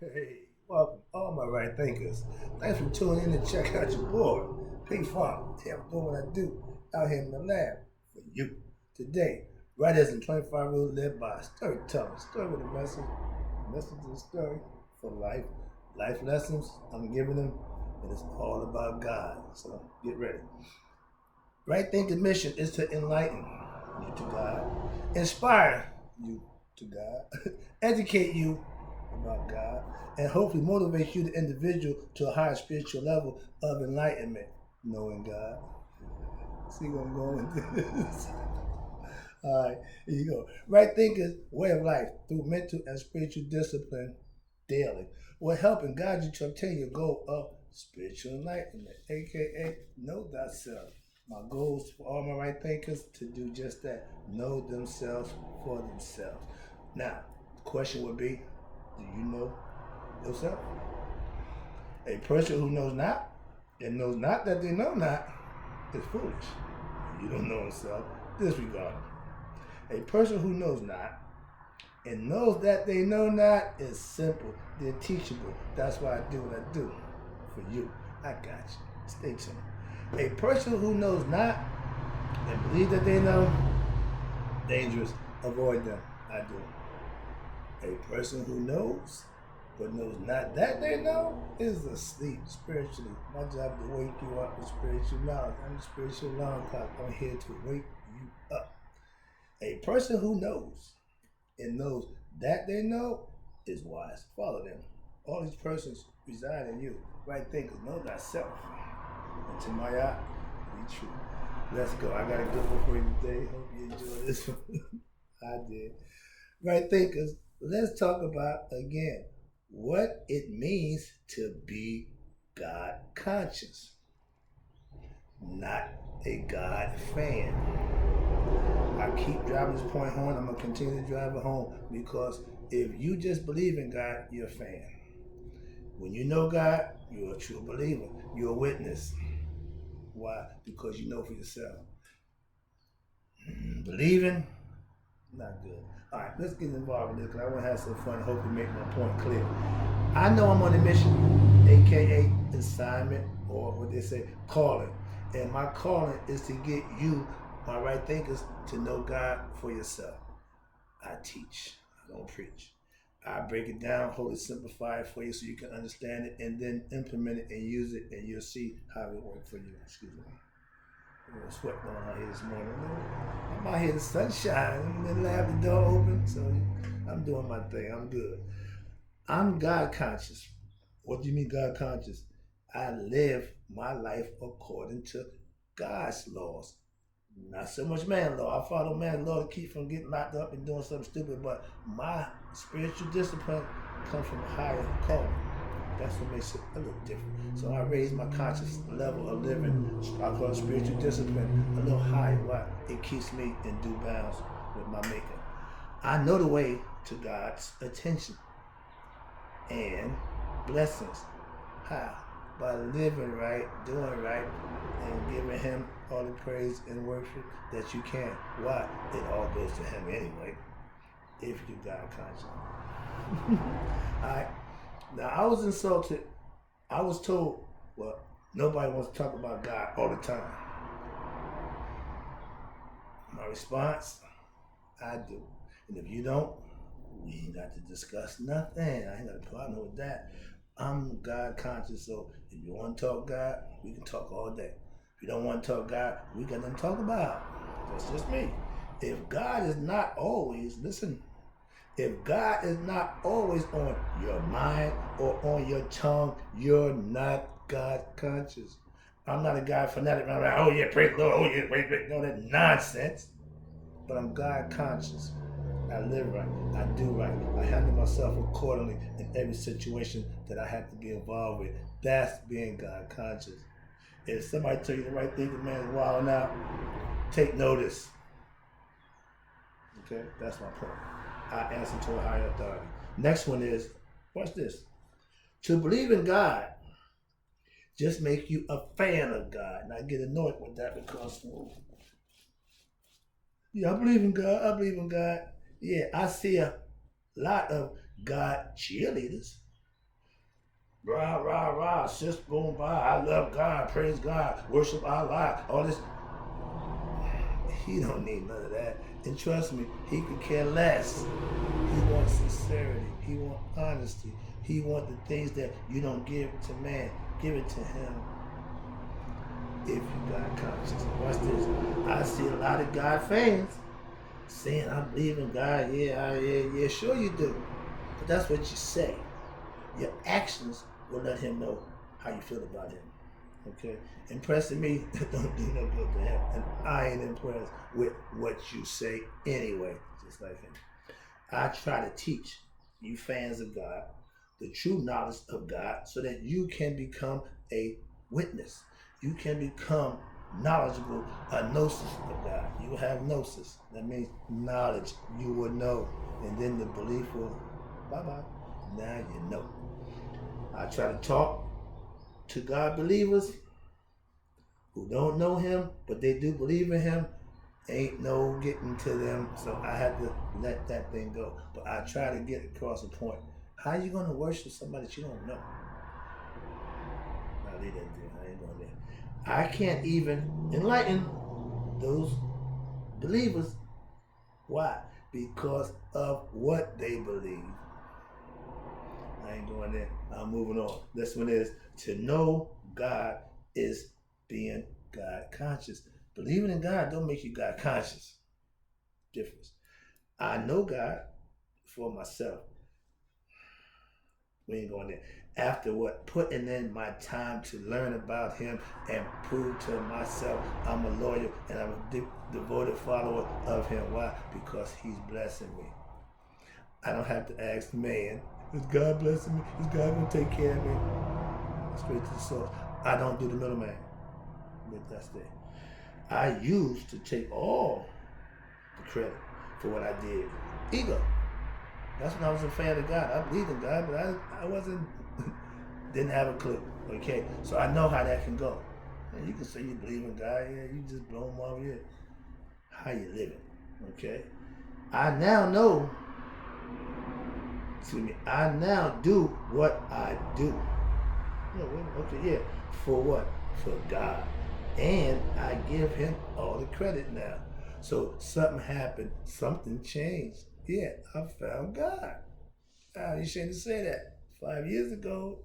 Hey, welcome, all my right thinkers. Thanks for tuning in to check out your boy, P Funk. Yeah, I'm doing what I do out here in the lab for you. Today, writers in 25 rules live by storytelling. Story with a message is a story for life. Life lessons I'm giving them, and it's all about God. So get ready. Right thinking mission is to enlighten you to God, inspire you to God, educate you about God, and hopefully motivate you, the individual, to a higher spiritual level of enlightenment, knowing God. See where I'm going with this? All right, here you go. Right thinking way of life through mental and spiritual discipline daily will help and guide you to obtain your goal of spiritual enlightenment, aka know thyself. My goals for all my right thinkers to do just that, know themselves for themselves. Now, the question would be, do you know yourself? A person who knows not and knows not that they know not is foolish. You don't know himself, disregard him. A person who knows not and knows that they know not is simple. They're teachable. That's why I do what I do. For you, I got you. Stay tuned. A person who knows not and believe that they know, dangerous. Avoid them. I do. A person who knows but knows not that they know is asleep spiritually. My job is to wake you up with spiritual knowledge. I'm the spiritual alarm clock. I'm here to wake you up. A person who knows and knows that they know is wise. Follow them. All these persons reside in you. Right thinkers, know thyself. And to my eye, be true. Let's go. I got a good one for you today. Hope you enjoy this one. I did. Right thinkers, let's talk about again what it means to be God conscious, not a God fan. I keep driving this point home. I'm gonna continue to drive it home because if you just believe in God, you're a fan. When you know God, you're a true believer. You're a witness. Why? Because you know for yourself. Believing, not good. All right, let's get involved with this because I want to have some fun and hopefully make my point clear. I know I'm on a mission, aka assignment, or what they say, calling. And my calling is to get you, my right thinkers, to know God for yourself. I teach, I don't preach. I break it down, hold it, simplify it for you so you can understand it, and then implement it and use it, and you'll see how it works for you. Excuse me. A little sweat going on here this morning. I'm out here, the sun's shining, and then I have the door open, so I'm doing my thing. I'm good. I'm God conscious. What do you mean God conscious? I live my life according to God's laws. Not so much man law. I follow man law to keep from getting locked up and doing something stupid, but my spiritual discipline comes from a higher calling. That's what makes it a little different. So I raise my conscious level of living, I call it spiritual discipline, a little higher. Why? It keeps me in due bounds with my maker. I know the way to God's attention and blessings. How? By living right, doing right, and giving Him all the praise and worship that you can. Why? It all goes to Him anyway, if you God conscious. Alright. Now I was insulted. I was told, well, nobody wants to talk about God all the time. My response, I do. And if you don't, we ain't got to discuss nothing. I ain't got a problem with that. I'm God conscious, so if you want to talk God, we can talk all day. If you don't want to talk God, we got nothing to talk about. That's just me. If God is not always, listen, if God is not always on your mind or on your tongue, you're not God conscious. I'm not a God fanatic. I'm like, oh yeah, praise the Lord. Oh yeah, wait, no, that nonsense. But I'm God conscious. I live right. I do right. I handle myself accordingly in every situation that I have to be involved with. That's being God conscious. If somebody tell you the right thing, the man is wilding out, take notice. Okay, that's my point. I answer to a higher authority. Next one is, watch this. To believe in God just make you a fan of God. And I get annoyed with that because, yeah, I believe in God. I believe in God. Yeah, I see a lot of God cheerleaders. rah, rah, rah, sis boom, by. I love God, praise God, worship Allah, all this. He don't need none of that. And trust me, he could care less. He wants sincerity. He wants honesty. He wants the things that you don't give to man. Give it to him. If you got conscience. Watch this. I see a lot of God fans saying, I believe in God. Yeah, sure you do. But that's what you say. Your actions will let him know how you feel about him. Okay? Impressing me don't do no good to him. And I ain't impressed with what you say anyway, just like him. I try to teach you fans of God the true knowledge of God so that you can become a witness. You can become knowledgeable, a gnosis of God. You have gnosis. That means knowledge. You will know. And then the belief will, bye-bye. Now you know. I try to talk to God believers who don't know him, but they do believe in him. Ain't no getting to them, so I had to let that thing go. But I try to get across a point. How you gonna worship somebody that you don't know? I leave that there. I ain't going there. I can't even enlighten those believers. Why? Because of what they believe. I ain't going there. I'm moving on. This one is, to know God is being God conscious. Believing in God don't make you God conscious. Difference. I know God for myself. We ain't going there. After what? Putting in my time to learn about him and prove to myself I'm a loyal and I'm a devoted follower of him. Why? Because he's blessing me. I don't have to ask man, is God blessing me? Is God going to take care of me? Straight to the source. I don't do the middleman. But that's there. I used to take all the credit for what I did. Ego. That's when I was a fan of God. I believed in God, but I wasn't, didn't have a clue. Okay, so I know how that can go. And you can say you believe in God, yeah, you just blow them off your head. How you living? Okay, I now know. Excuse me. I now do what I do. Okay, yeah. For what? For God. And I give him all the credit now. So something happened, something changed. Yeah, I found God. You shouldn't say that. 5 years ago,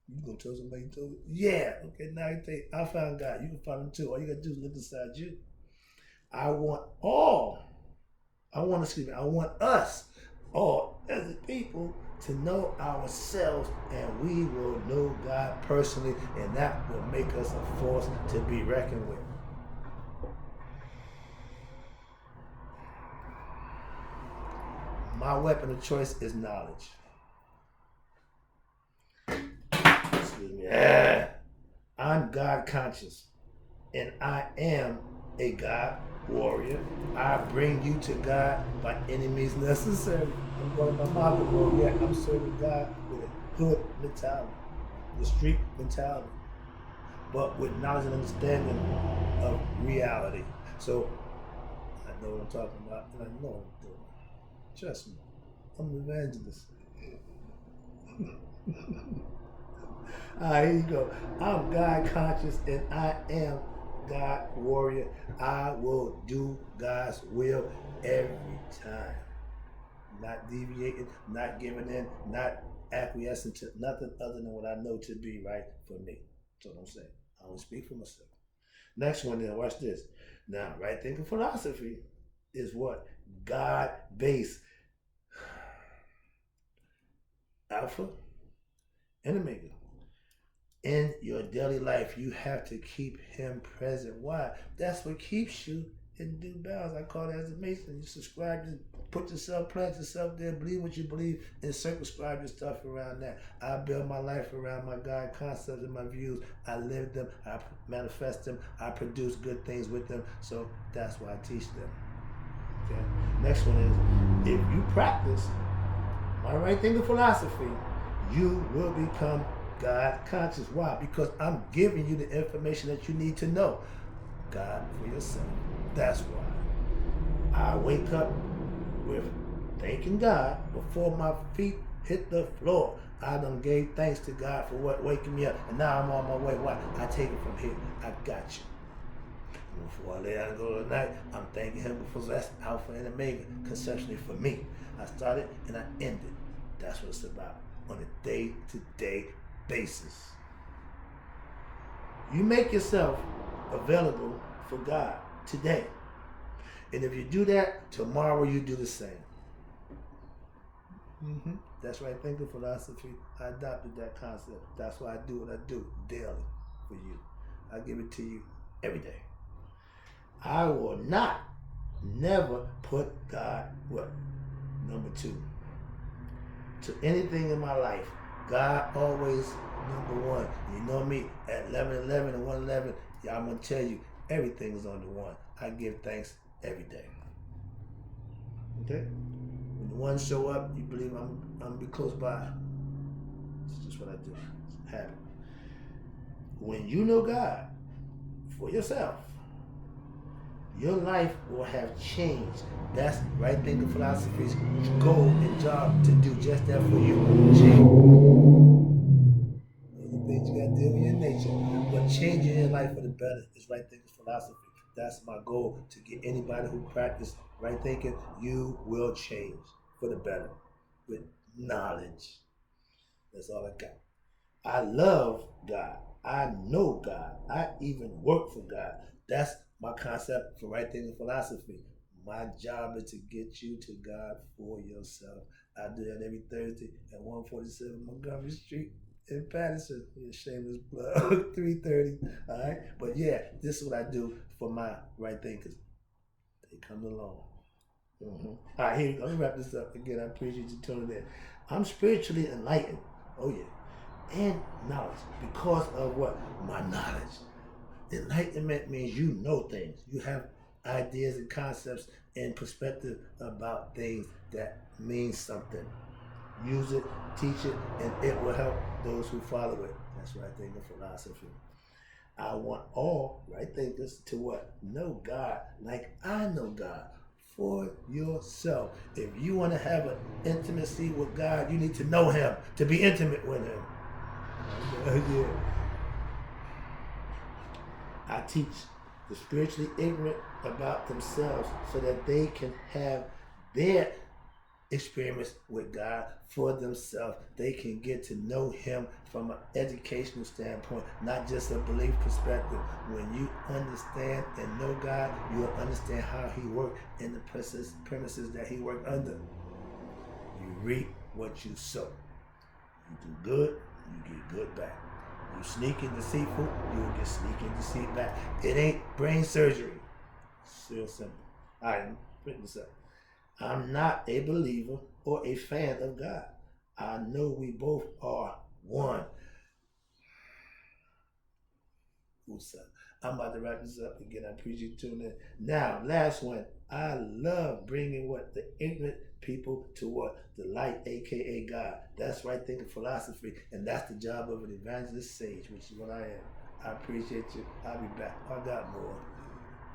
you gonna tell somebody you told me? Yeah, okay, now you think, I found God. You can find him too. All you gotta do is look inside you. I want us all as a people to know ourselves, and we will know God personally, and that will make us a force to be reckoned with. My weapon of choice is knowledge. Excuse me. I'm God conscious, and I am a God warrior. I bring you to God by any means necessary. I'm going to my mother road. Yeah, I'm serving God with a hood mentality, the street mentality, but with knowledge and understanding of reality. So I know what I'm talking about, and I know what I'm doing. Trust me, I'm an evangelist. Here you go. I'm God conscious, and I am God warrior. I will do God's will every time. Not deviating, not giving in, not acquiescing to nothing other than what I know to be right for me. That's what I'm saying. I don't speak for myself. Next one then, watch this. Now, right thinking philosophy is what? God-based. Alpha and Omega. In your daily life, you have to keep him present. Why? That's what keeps you in due bounds. I call that as a Mason. You subscribe, to put yourself, plant yourself there, believe what you believe, and circumscribe your stuff around that. I build my life around my God concepts and my views. I live them, I manifest them, I produce good things with them. So that's why I teach them. Okay. Next one is, if you practice my right thinking philosophy, you will become God conscious. Why? Because I'm giving you the information that you need to know God for yourself. That's why I wake up with thanking God before my feet hit the floor. I done gave thanks to God for what waking me up, and now I'm on my way. Why? I take it from here. I got you. Before I lay down and go tonight, I'm thanking Him for that's Alpha and Omega, conceptually for me. I started and I ended. That's what it's about on a day-to-day basis. You make yourself available for God today. And if you do that, tomorrow you do the same. That's right thinking philosophy. I adopted that concept. That's why I do what I do daily for you. I give it to you every day. I will never put God, number 2, to anything in my life. God always number 1. You know me, at 11:11 and 1:11, I'm going to tell you, everything is on the 1. I give thanks every day. Okay? When the 1 show up, you believe I'm going to be close by. It's just what I do. It's a habit. When you know God for yourself, your life will have changed. That's right thinking philosophy's goal and job, to do just that for you. Change. The things you gotta deal with your nature. But changing your life for the better is right thinking philosophy. That's my goal, to get anybody who practice right thinking. You will change for the better with knowledge. That's all I got. I love God. I know God. I even work for God. That's my concept for right thinking philosophy. My job is to get you to God for yourself. I do that every Thursday at 147 Montgomery Street in Patterson. Shameless plug. 3:30. All right. But yeah, this is what I do for my right thinkers. They come along. All right, here, let me wrap this up again. I appreciate you tuning in. I'm spiritually enlightened. Oh yeah. And knowledge, because of what? My knowledge. Enlightenment means you know things. You have ideas and concepts and perspective about things that mean something. Use it, teach it, and it will help those who follow it. That's right thinking philosophy. I want all right thinkers to what? Know God like I know God for yourself. If you want to have an intimacy with God, you need to know Him to be intimate with Him. Yeah. I teach the spiritually ignorant about themselves so that they can have their experience with God for themselves. They can get to know Him from an educational standpoint, not just a belief perspective. When you understand and know God, you'll understand how He worked in the premises that He worked under. You reap what you sow. You do good, you get good back. You sneak and deceitful, you will get sneak and deceit back. It ain't brain surgery. It's real simple. All right, I'm putting this up. I'm not a believer or a fan of God. I know we both are one. I'm about to wrap this up again. I appreciate you tuning in. Now, last one. I love bringing the ignorant people to the light, aka God. That's right thinking philosophy, and that's the job of an evangelist sage, which is what I am. I appreciate you. I'll be back. I got more.